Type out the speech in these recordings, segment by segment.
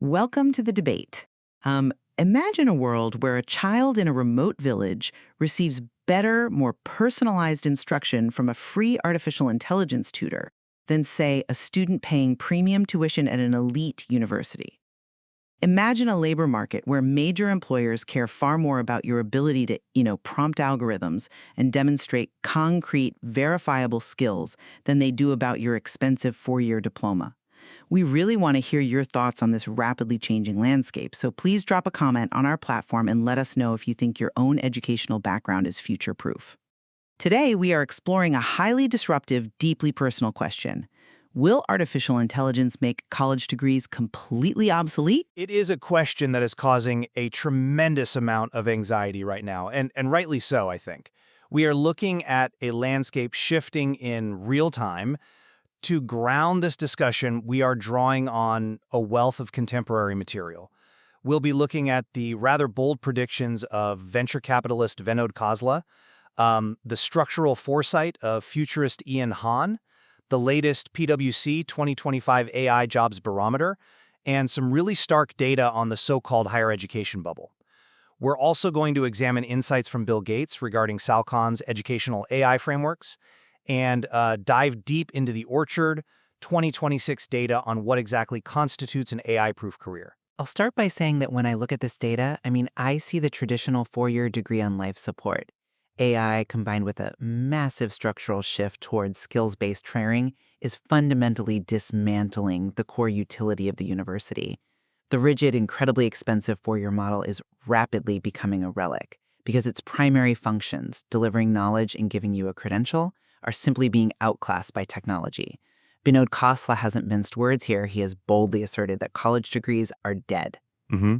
Welcome to the debate. Imagine a world where a child in a remote village receives better, more personalized instruction from a free artificial intelligence tutor than, say, a student paying premium tuition at an elite university. Imagine a labor market where major employers care far more about your ability to, prompt algorithms and demonstrate concrete, verifiable skills than they do about your expensive 4-year diploma. We really want to hear your thoughts on this rapidly changing landscape, so please drop a comment on our platform and let us know if you think your own educational background is future-proof. Today, we are exploring a highly disruptive, deeply personal question. Will artificial intelligence make college degrees completely obsolete? It is a question that is causing a tremendous amount of anxiety right now, and rightly so, I think. We are looking at a landscape shifting in real time. To ground this discussion, we are drawing on a wealth of contemporary material. We'll be looking at the rather bold predictions of venture capitalist Vinod Khosla, the structural foresight of futurist Ian Han, the latest PwC 2025 AI Jobs Barometer, and some really stark data on the so-called higher education bubble. We're also going to examine insights from Bill Gates regarding Salcon's educational AI frameworks, and dive deep into the Orchard 2026 data on what exactly constitutes an AI-proof career. I'll start by saying that when I look at this data, I see the traditional 4-year degree on life support. AI combined with a massive structural shift towards skills-based training is fundamentally dismantling the core utility of the university. The rigid, incredibly expensive 4-year model is rapidly becoming a relic because its primary functions, delivering knowledge and giving you a credential, are simply being outclassed by technology. Vinod Khosla hasn't minced words here. He has boldly asserted that college degrees are dead.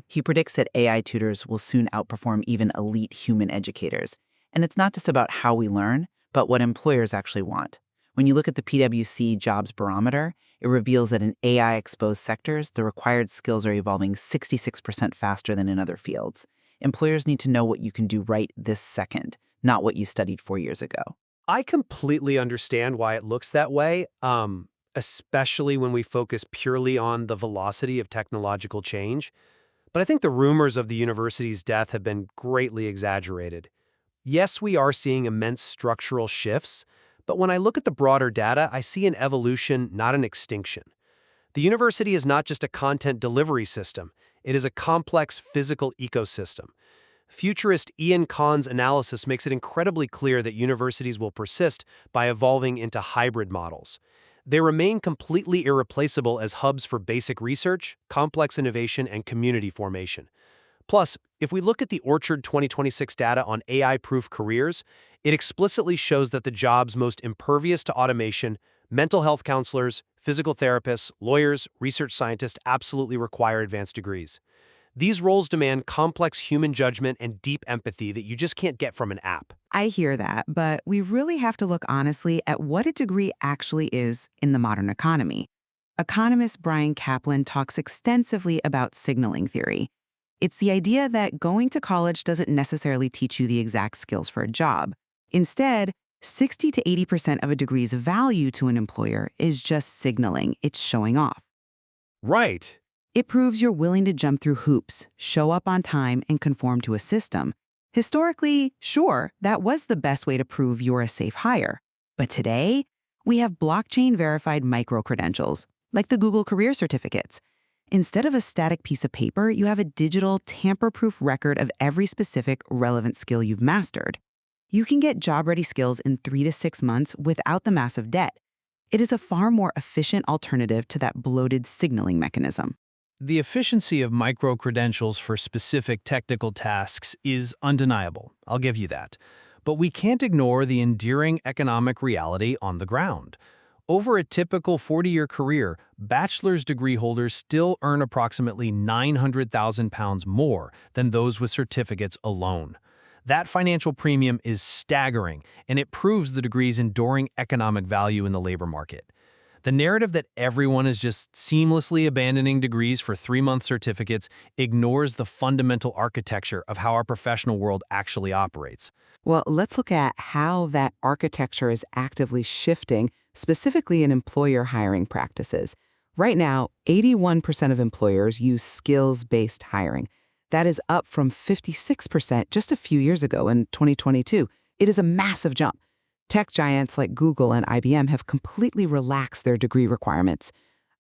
He predicts that AI tutors will soon outperform even elite human educators. And it's not just about how we learn, but what employers actually want. When you look at the PwC Jobs Barometer, it reveals that in AI-exposed sectors, the required skills are evolving 66% faster than in other fields. Employers need to know what you can do right this second, not what you studied 4 years ago. I completely understand why it looks that way, especially when we focus purely on the velocity of technological change. But I think the rumors of the university's death have been greatly exaggerated. Yes, we are seeing immense structural shifts, but when I look at the broader data, I see an evolution, not an extinction. The university is not just a content delivery system, it is a complex physical ecosystem. Futurist Ian Khan's analysis makes it incredibly clear that universities will persist by evolving into hybrid models. They remain completely irreplaceable as hubs for basic research, complex innovation, and community formation. Plus, if we look at the Orchard 2026 data on AI-proof careers, it explicitly shows that the jobs most impervious to automation, mental health counselors, physical therapists, lawyers, research scientists absolutely require advanced degrees. These roles demand complex human judgment and deep empathy that you just can't get from an app. I hear that, but we really have to look honestly at what a degree actually is in the modern economy. Economist Brian Kaplan talks extensively about signaling theory. It's the idea that going to college doesn't necessarily teach you the exact skills for a job. Instead, 60 to 80% of a degree's value to an employer is just signaling. It's showing off. Right. It proves you're willing to jump through hoops, show up on time, and conform to a system. Historically, sure, that was the best way to prove you're a safe hire. But today, we have blockchain-verified micro-credentials, like the Google Career Certificates. Instead of a static piece of paper, you have a digital, tamper-proof record of every specific relevant skill you've mastered. You can get job-ready skills in 3 to 6 months without the massive debt. It is a far more efficient alternative to that bloated signaling mechanism. The efficiency of micro-credentials for specific technical tasks is undeniable, I'll give you that. But we can't ignore the enduring economic reality on the ground. Over a typical 40-year career, bachelor's degree holders still earn approximately £900,000 more than those with certificates alone. That financial premium is staggering, and it proves the degree's enduring economic value in the labor market. The narrative that everyone is just seamlessly abandoning degrees for 3-month certificates ignores the fundamental architecture of how our professional world actually operates. Well, let's look at how that architecture is actively shifting, specifically in employer hiring practices. Right now, 81% of employers use skills-based hiring. That is up from 56% just a few years ago in 2022. It is a massive jump. Tech giants like Google and IBM have completely relaxed their degree requirements.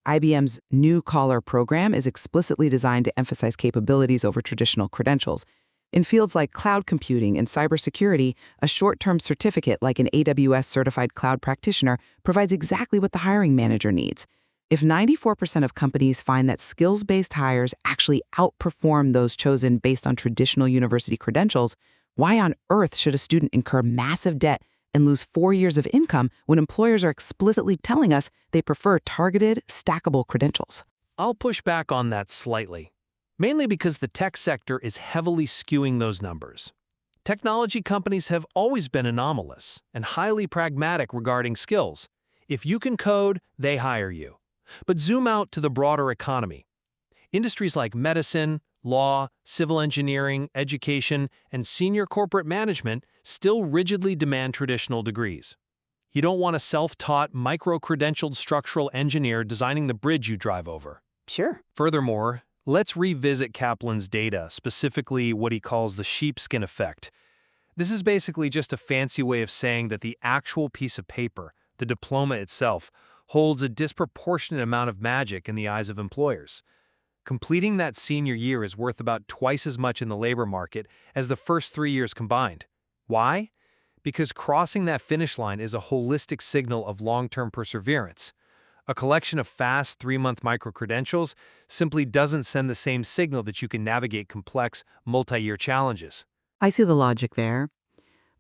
IBM's New Collar program is explicitly designed to emphasize capabilities over traditional credentials. In fields like cloud computing and cybersecurity, a short-term certificate like an AWS certified cloud practitioner provides exactly what the hiring manager needs. If 94% of companies find that skills-based hires actually outperform those chosen based on traditional university credentials, why on earth should a student incur massive debt and lose 4 years of income when employers are explicitly telling us they prefer targeted, stackable credentials? I'll push back on that slightly, mainly because the tech sector is heavily skewing those numbers. Technology companies have always been anomalous and highly pragmatic regarding skills. If you can code, they hire you. But zoom out to the broader economy. Industries like medicine, law, civil engineering, education, and senior corporate management still rigidly demand traditional degrees. You don't want a self-taught, micro-credentialed structural engineer designing the bridge you drive over. Sure. Furthermore, let's revisit Kaplan's data, specifically what he calls the sheepskin effect. This is basically just a fancy way of saying that the actual piece of paper, the diploma itself, holds a disproportionate amount of magic in the eyes of employers. Completing that senior year is worth about twice as much in the labor market as the first 3 years combined. Why? Because crossing that finish line is a holistic signal of long-term perseverance. A collection of fast 3-month micro-credentials simply doesn't send the same signal that you can navigate complex, multi-year challenges. I see the logic there.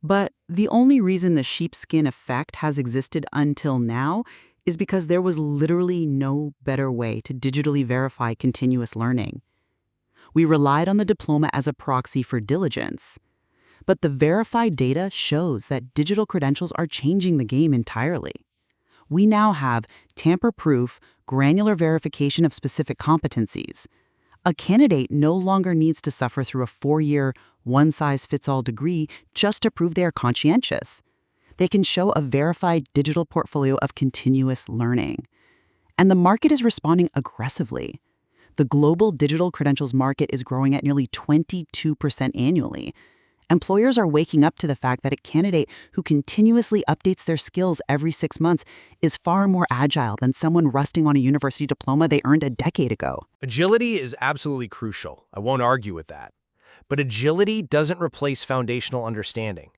But the only reason the sheepskin effect has existed until now is because there was literally no better way to digitally verify continuous learning. We relied on the diploma as a proxy for diligence. But the verified data shows that digital credentials are changing the game entirely. We now have tamper-proof, granular verification of specific competencies. A candidate no longer needs to suffer through a 4-year, one-size-fits-all degree just to prove they are conscientious. They can show a verified digital portfolio of continuous learning. And the market is responding aggressively. The global digital credentials market is growing at nearly 22% annually. Employers are waking up to the fact that a candidate who continuously updates their skills every 6 months is far more agile than someone rusting on a university diploma they earned a decade ago. Agility is absolutely crucial. I won't argue with that. But agility doesn't replace foundational understanding.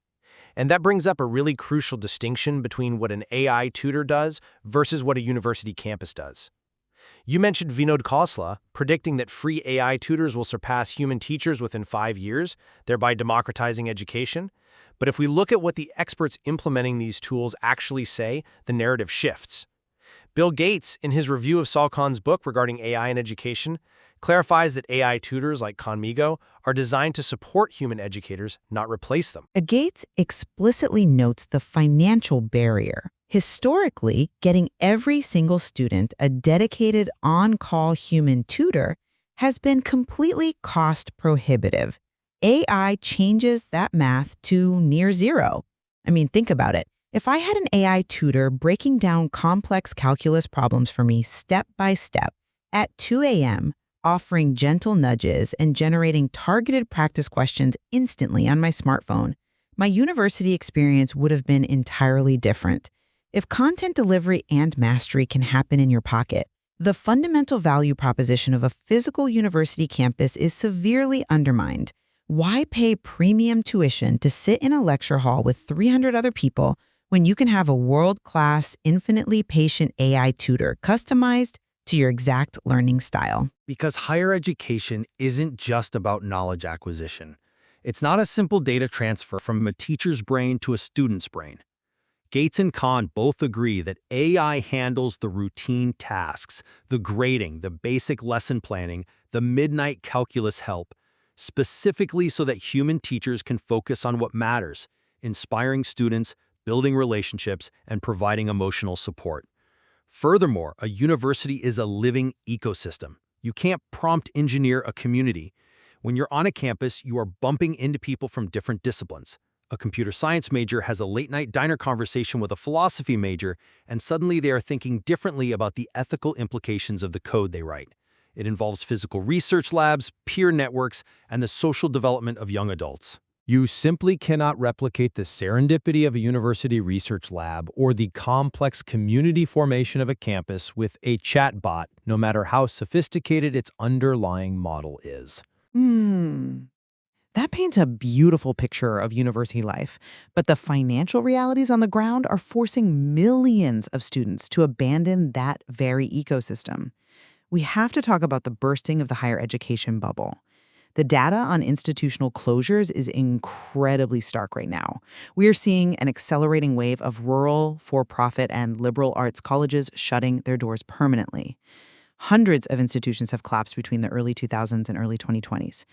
And that brings up a really crucial distinction between what an AI tutor does versus what a university campus does. You mentioned Vinod Khosla predicting that free AI tutors will surpass human teachers within 5 years, thereby democratizing education. But if we look at what the experts implementing these tools actually say, the narrative shifts. Bill Gates, in his review of Sal Khan's book regarding AI in education, clarifies that AI tutors like Khanmigo are designed to support human educators, not replace them. Gates explicitly notes the financial barrier. Historically, getting every single student a dedicated on-call human tutor has been completely cost prohibitive. AI changes that math to near zero. I mean, think about it. If I had an AI tutor breaking down complex calculus problems for me step by step at 2 a.m., offering gentle nudges and generating targeted practice questions instantly on my smartphone, my university experience would have been entirely different. If content delivery and mastery can happen in your pocket, the fundamental value proposition of a physical university campus is severely undermined. Why pay premium tuition to sit in a lecture hall with 300 other people when you can have a world-class, infinitely patient AI tutor customized to your exact learning style? Because higher education isn't just about knowledge acquisition. It's not a simple data transfer from a teacher's brain to a student's brain. Gates and Khan both agree that AI handles the routine tasks, the grading, the basic lesson planning, the midnight calculus help, specifically so that human teachers can focus on what matters, inspiring students, building relationships, and providing emotional support. Furthermore, a university is a living ecosystem. You can't prompt engineer a community. When you're on a campus, you are bumping into people from different disciplines. A computer science major has a late-night diner conversation with a philosophy major, and suddenly they are thinking differently about the ethical implications of the code they write. It involves physical research labs, peer networks, and the social development of young adults. You simply cannot replicate the serendipity of a university research lab or the complex community formation of a campus with a chatbot, no matter how sophisticated its underlying model is. That paints a beautiful picture of university life, but the financial realities on the ground are forcing millions of students to abandon that very ecosystem. We have to talk about the bursting of the higher education bubble. The data on institutional closures is incredibly stark right now. We are seeing an accelerating wave of rural, for-profit, and liberal arts colleges shutting their doors permanently. Hundreds of institutions have collapsed between the early 2000s and early 2020s.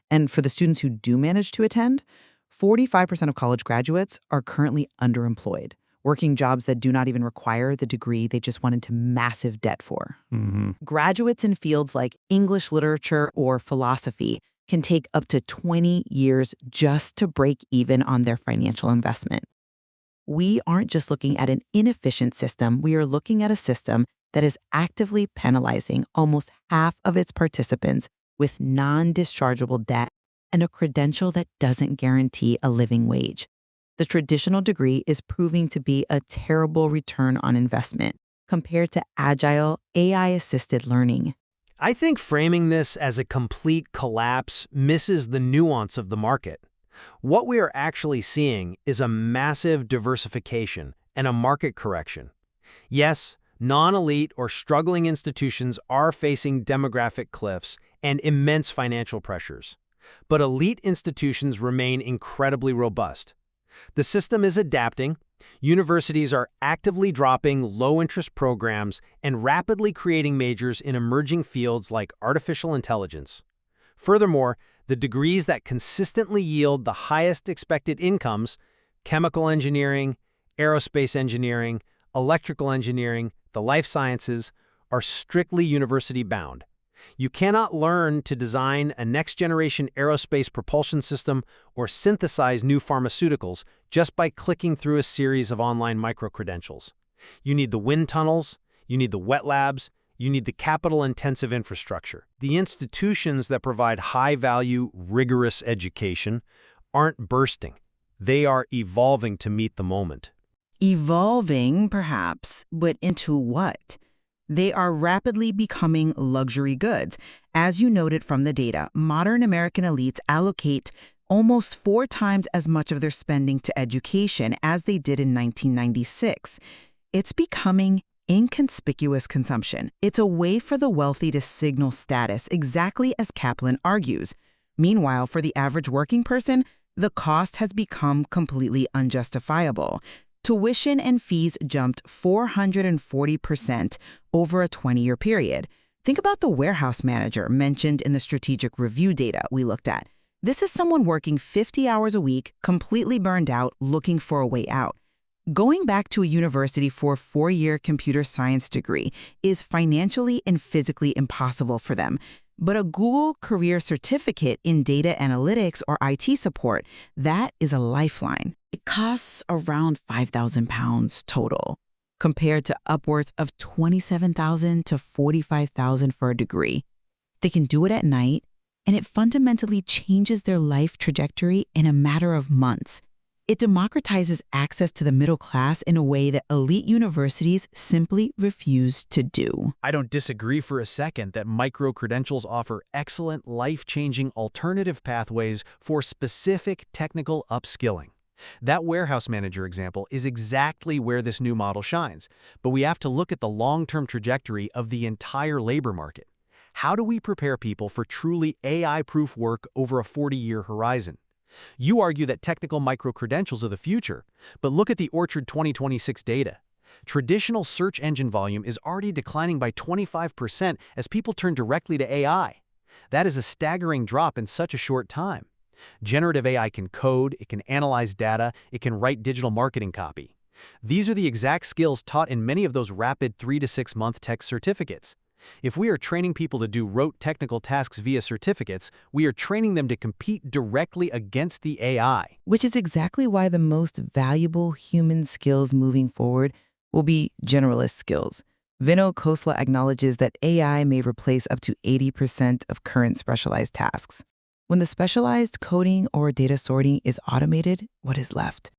And for the students who do manage to attend, 45% of college graduates are currently underemployed, working jobs that do not even require the degree they just went into massive debt for. Graduates in fields like English literature or philosophy can take up to 20 years just to break even on their financial investment. We aren't just looking at an inefficient system, we are looking at a system that is actively penalizing almost half of its participants with non-dischargeable debt and a credential that doesn't guarantee a living wage. The traditional degree is proving to be a terrible return on investment compared to agile, AI-assisted learning. I think framing this as a complete collapse misses the nuance of the market. What we are actually seeing is a massive diversification and a market correction. Yes, non-elite or struggling institutions are facing demographic cliffs and immense financial pressures, but elite institutions remain incredibly robust. The system is adapting. Universities are actively dropping low-interest programs and rapidly creating majors in emerging fields like artificial intelligence. Furthermore, the degrees that consistently yield the highest expected incomes, chemical engineering, aerospace engineering, electrical engineering, the life sciences, are strictly university-bound. You cannot learn to design a next-generation aerospace propulsion system or synthesize new pharmaceuticals just by clicking through a series of online micro-credentials. You need the wind tunnels, you need the wet labs, you need the capital-intensive infrastructure. The institutions that provide high-value, rigorous education aren't bursting. They are evolving to meet the moment. Evolving, perhaps, but into what? They are rapidly becoming luxury goods. As you noted from the data, modern American elites allocate almost 4 times as much of their spending to education as they did in 1996. It's becoming inconspicuous consumption. It's a way for the wealthy to signal status, exactly as Kaplan argues. Meanwhile, for the average working person, the cost has become completely unjustifiable. Tuition and fees jumped 440% over a 20-year period. Think about the warehouse manager mentioned in the strategic review data we looked at. This is someone working 50 hours a week, completely burned out, looking for a way out. Going back to a university for a 4-year computer science degree is financially and physically impossible for them. But a Google career certificate in data analytics or IT support, that is a lifeline. It costs around £5,000 total, compared to upwards of $27,000 to $45,000 for a degree. They can do it at night, and it fundamentally changes their life trajectory in a matter of months. It democratizes access to the middle class in a way that elite universities simply refuse to do. I don't disagree for a second that micro-credentials offer excellent, life-changing alternative pathways for specific technical upskilling. That warehouse manager example is exactly where this new model shines, but we have to look at the long-term trajectory of the entire labor market. How do we prepare people for truly AI-proof work over a 40-year horizon? You argue that technical micro-credentials are the future, but look at the Orchard 2026 data. Traditional search engine volume is already declining by 25% as people turn directly to AI. That is a staggering drop in such a short time. Generative AI can code, it can analyze data, it can write digital marketing copy. These are the exact skills taught in many of those rapid 3 to 6 month tech certificates. If we are training people to do rote technical tasks via certificates, we are training them to compete directly against the AI. Which is exactly why the most valuable human skills moving forward will be generalist skills. Vinod Khosla acknowledges that AI may replace up to 80% of current specialized tasks. When the specialized coding or data sorting is automated, what is left?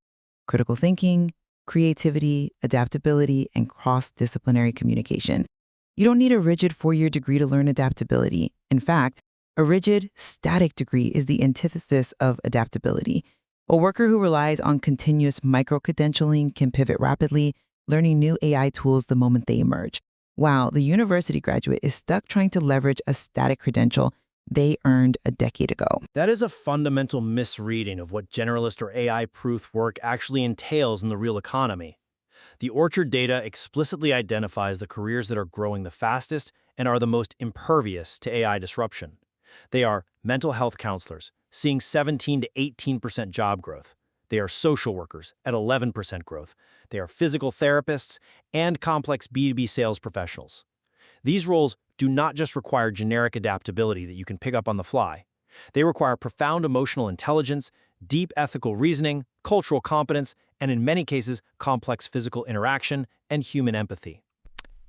Critical thinking, creativity, adaptability, and cross-disciplinary communication. You don't need a rigid 4-year degree to learn adaptability. In fact, a rigid, static degree is the antithesis of adaptability. A worker who relies on continuous micro-credentialing can pivot rapidly, learning new AI tools the moment they emerge, while the university graduate is stuck trying to leverage a static credential they earned a decade ago. That is a fundamental misreading of what generalist or AI-proof work actually entails in the real economy. The Orchard data explicitly identifies the careers that are growing the fastest and are the most impervious to AI disruption. They are mental health counselors, seeing 17 to 18% job growth. They are social workers at 11% growth. They are physical therapists and complex B2B sales professionals. These roles do not just require generic adaptability that you can pick up on the fly. They require profound emotional intelligence, deep ethical reasoning, cultural competence, and in many cases, complex physical interaction and human empathy.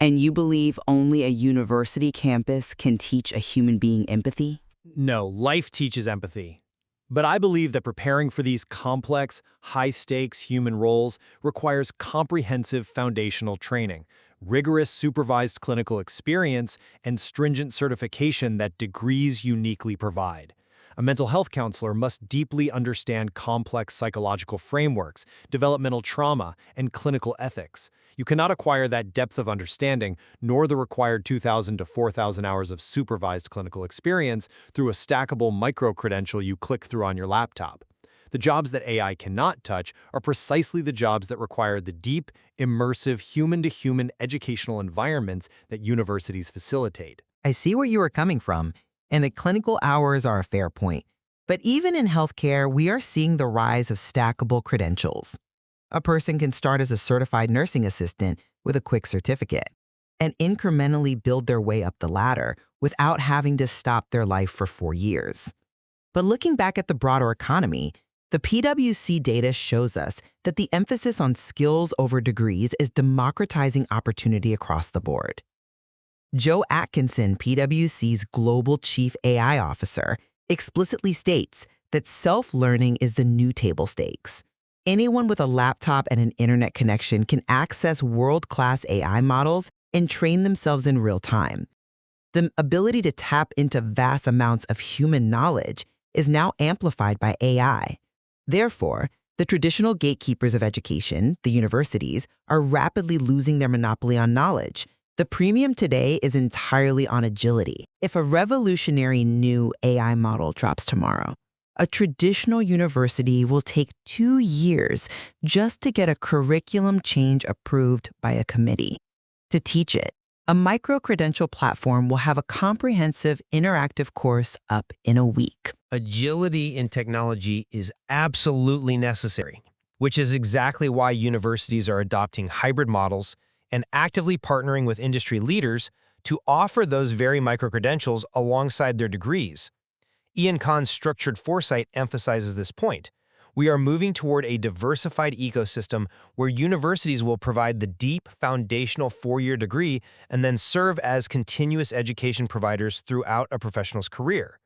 And you believe only a university campus can teach a human being empathy? No, life teaches empathy. But I believe that preparing for these complex, high-stakes human roles requires comprehensive foundational training, rigorous supervised clinical experience, and stringent certification that degrees uniquely provide. A mental health counselor must deeply understand complex psychological frameworks, developmental trauma, and clinical ethics. You cannot acquire that depth of understanding, nor the required 2,000 to 4,000 hours of supervised clinical experience through a stackable micro-credential you click through on your laptop. The jobs that AI cannot touch are precisely the jobs that require the deep, immersive, human-to-human educational environments that universities facilitate. I see where you are coming from, and the clinical hours are a fair point. But even in healthcare, we are seeing the rise of stackable credentials. A person can start as a certified nursing assistant with a quick certificate and incrementally build their way up the ladder without having to stop their life for 4 years. But looking back at the broader economy, the PwC data shows us that the emphasis on skills over degrees is democratizing opportunity across the board. Joe Atkinson, PwC's Global Chief AI Officer, explicitly states that self-learning is the new table stakes. Anyone with a laptop and an internet connection can access world-class AI models and train themselves in real time. The ability to tap into vast amounts of human knowledge is now amplified by AI. Therefore, the traditional gatekeepers of education, the universities, are rapidly losing their monopoly on knowledge. The premium today is entirely on agility. If a revolutionary new AI model drops tomorrow, a traditional university will take 2 years just to get a curriculum change approved by a committee. To teach it, a micro-credential platform will have a comprehensive interactive course up in a week. Agility in technology is absolutely necessary, which is exactly why universities are adopting hybrid models and actively partnering with industry leaders to offer those very micro-credentials alongside their degrees. Ian Kahn's structured foresight emphasizes this point. We are moving toward a diversified ecosystem where universities will provide the deep foundational 4-year degree and then serve as continuous education providers throughout a professional's career.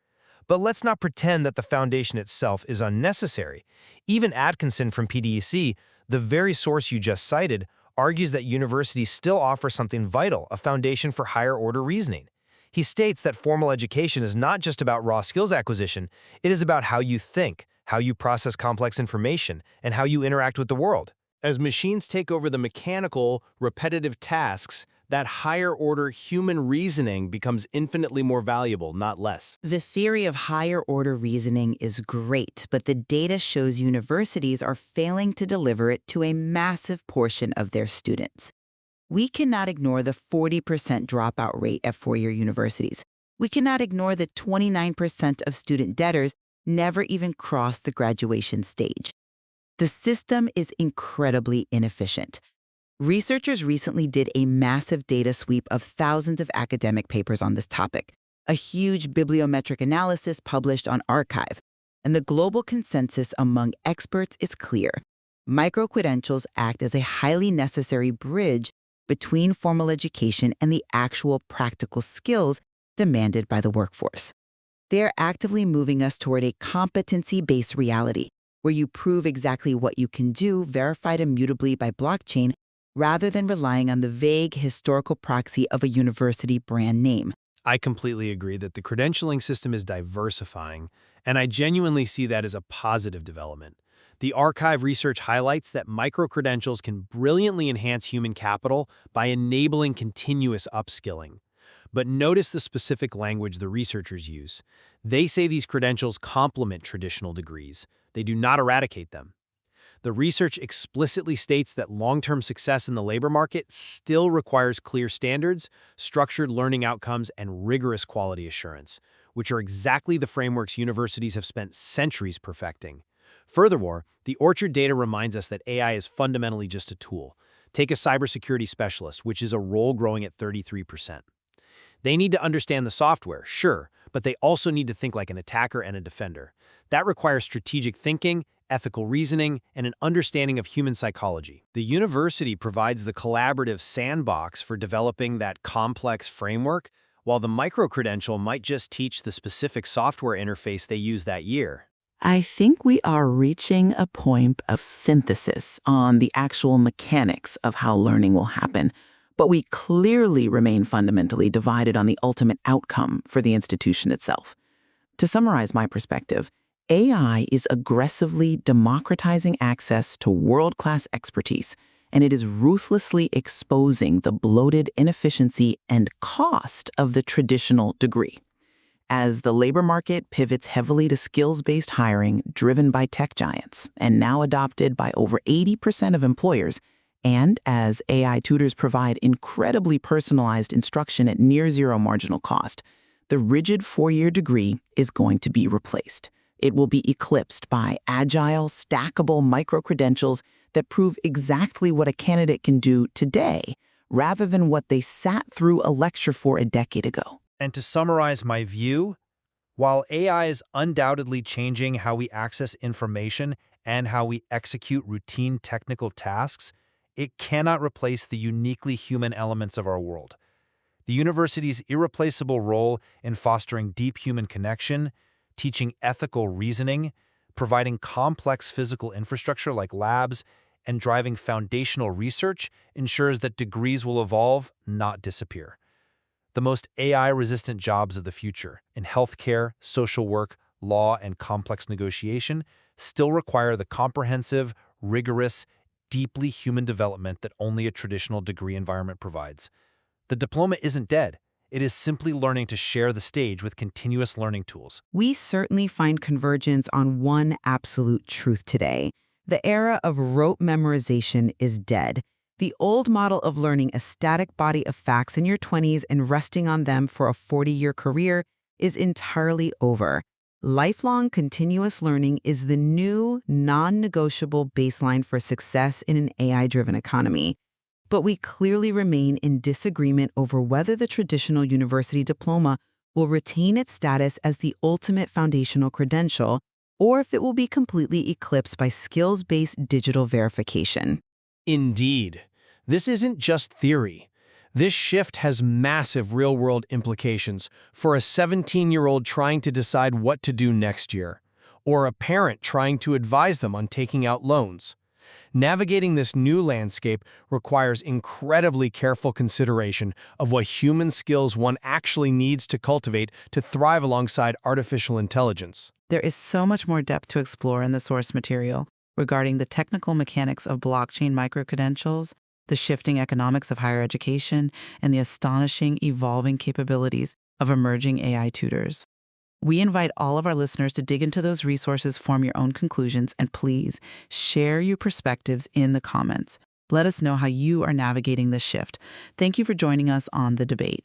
But let's not pretend that the foundation itself is unnecessary. Even Atkinson from PwC, the very source you just cited, argues that universities still offer something vital, a foundation for higher-order reasoning. He states that formal education is not just about raw skills acquisition, it is about how you think, how you process complex information, and how you interact with the world. As machines take over the mechanical, repetitive tasks, that higher-order human reasoning becomes infinitely more valuable, not less. The theory of higher-order reasoning is great, but the data shows universities are failing to deliver it to a massive portion of their students. We cannot ignore the 40% dropout rate at 4-year universities. We cannot ignore the 29% of student debtors never even cross the graduation stage. The system is incredibly inefficient. Researchers recently did a massive data sweep of thousands of academic papers on this topic, a huge bibliometric analysis published on Archive. And the global consensus among experts is clear. Microcredentials act as a highly necessary bridge between formal education and the actual practical skills demanded by the workforce. They are actively moving us toward a competency-based reality, where you prove exactly what you can do, verified immutably by blockchain, rather than relying on the vague historical proxy of a university brand name. I completely agree that the credentialing system is diversifying, and I genuinely see that as a positive development. The Archive research highlights that microcredentials can brilliantly enhance human capital by enabling continuous upskilling. But notice the specific language the researchers use. They say these credentials complement traditional degrees. They do not eradicate them. The research explicitly states that long-term success in the labor market still requires clear standards, structured learning outcomes, and rigorous quality assurance, which are exactly the frameworks universities have spent centuries perfecting. Furthermore, the Orchard data reminds us that AI is fundamentally just a tool. Take a cybersecurity specialist, which is a role growing at 33%. They need to understand the software, sure, but they also need to think like an attacker and a defender. That requires strategic thinking, ethical reasoning, and an understanding of human psychology. The university provides the collaborative sandbox for developing that complex framework, while the microcredential might just teach the specific software interface they use that year. I think we are reaching a point of synthesis on the actual mechanics of how learning will happen, but we clearly remain fundamentally divided on the ultimate outcome for the institution itself. To summarize my perspective, AI is aggressively democratizing access to world-class expertise, and it is ruthlessly exposing the bloated inefficiency and cost of the traditional degree. As the labor market pivots heavily to skills-based hiring driven by tech giants and now adopted by over 80% of employers, and as AI tutors provide incredibly personalized instruction at near zero marginal cost, the rigid four-year degree is going to be replaced. It will be eclipsed by agile, stackable micro-credentials that prove exactly what a candidate can do today, rather than what they sat through a lecture for a decade ago. And to summarize my view, while AI is undoubtedly changing how we access information and how we execute routine technical tasks, it cannot replace the uniquely human elements of our world. The university's irreplaceable role in fostering deep human connection, teaching ethical reasoning, providing complex physical infrastructure like labs, and driving foundational research ensures that degrees will evolve, not disappear. The most AI-resistant jobs of the future, in healthcare, social work, law, and complex negotiation, still require the comprehensive, rigorous, deeply human development that only a traditional degree environment provides. The diploma isn't dead. It is simply learning to share the stage with continuous learning tools. We certainly find convergence on one absolute truth today. The era of rote memorization is dead. The old model of learning a static body of facts in your 20s and resting on them for a 40-year career is entirely over. Lifelong continuous learning is the new, non-negotiable baseline for success in an AI-driven economy. But we clearly remain in disagreement over whether the traditional university diploma will retain its status as the ultimate foundational credential, or if it will be completely eclipsed by skills-based digital verification. Indeed. This isn't just theory. This shift has massive real-world implications for a 17-year-old trying to decide what to do next year, or a parent trying to advise them on taking out loans. Navigating this new landscape requires incredibly careful consideration of what human skills one actually needs to cultivate to thrive alongside artificial intelligence. There is so much more depth to explore in the source material regarding the technical mechanics of blockchain microcredentials, the shifting economics of higher education, and the astonishing evolving capabilities of emerging AI tutors. We invite all of our listeners to dig into those resources, form your own conclusions, and please share your perspectives in the comments. Let us know how you are navigating this shift. Thank you for joining us on The Debate.